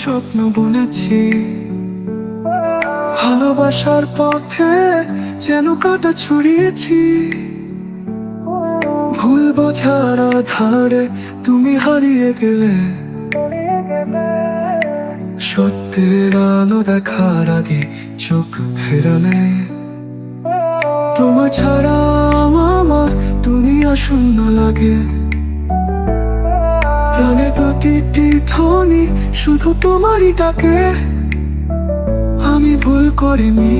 স্বপ্ন বুনেছি, ভালোবাসার পথে যেন কাঁটা ছড়িয়েছি। ভুল বোঝার আধারে তুমি হারিয়ে গেলে, সত্যের আলো দেখার আগে চোখ ফেরালে। তোমার ছাড়া আমার দুনিয়া শূন্য লাগে, প্রাণে প্রতিটি ধ্বনি শুধু তোমারই ডাকে। আমি ভুল করিনি,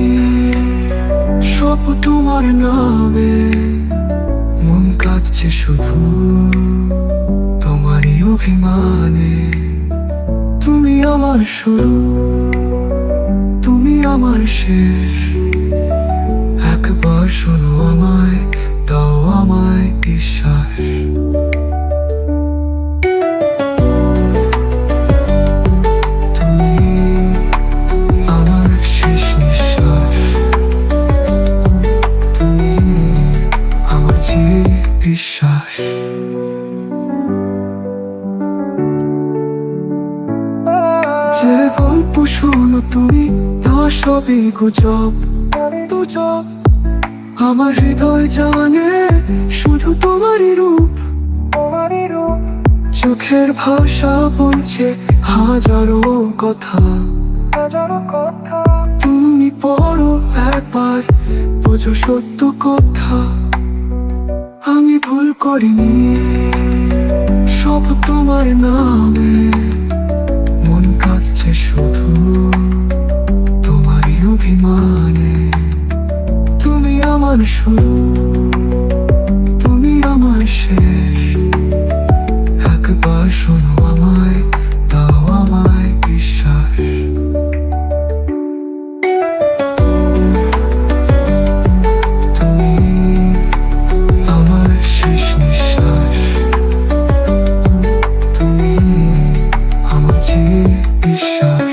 সব তোমার নামে, মন কাঁদছে শুধু তোমারই অভিমানে। তুমি আমার শুরু, তুমি আমার শেষ, একবার শোনো আমায়, দাও আমায় বিশ্বাস। তুমি আমার শেষ নিঃশ্বাস, তুমি আমার যে বিশ্বাস। যে গল্প শুনো তুমি তা সবই গুজব, গুজব। আমার হৃদয় জানে শুধু তোমারই রূপ, চোখের ভাষা বলছে হাজারো কথা। তুমি পড়ো একবার, বোঝো সত্য কথা। আমি ভুল করিনি, সব তোমার নামে, মন কাঁদছে শুধু তোমারই অভিমানে। তুমি আমার শুরু, তুমি আমার শেষ, একবার শোনো আমায়, দাও আমায় বিশ্বাস। তুমি আমার শেষ নিঃশ্বাস, তুমি আমার যে বিশ্বাস।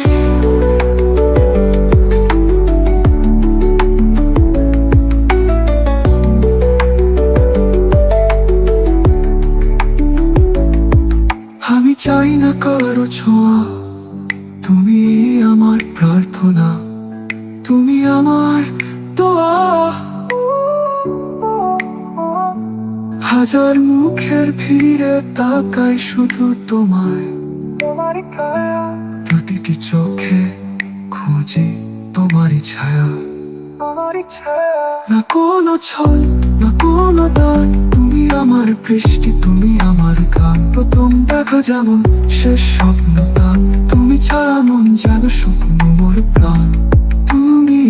আমি চাই না কারো ছোঁয়া, তুমি আমার প্রার্থনা, তুমি আমার দোয়া। হাজার মুখের ভিড়ে তাকাই শুধু তোমায়, প্রতিটি চোখে খুঁজি তোমারই ছায়া। না কোনো ছল, না কোনো দান, তুমি আমার বৃষ্টি, তুমি আমার গান। প্রথম দেখা যেমন শেষ স্বপ্ন তান, তুমি ছাড়া মন যেন স্বপ্ন মোর প্রাণ। তুমি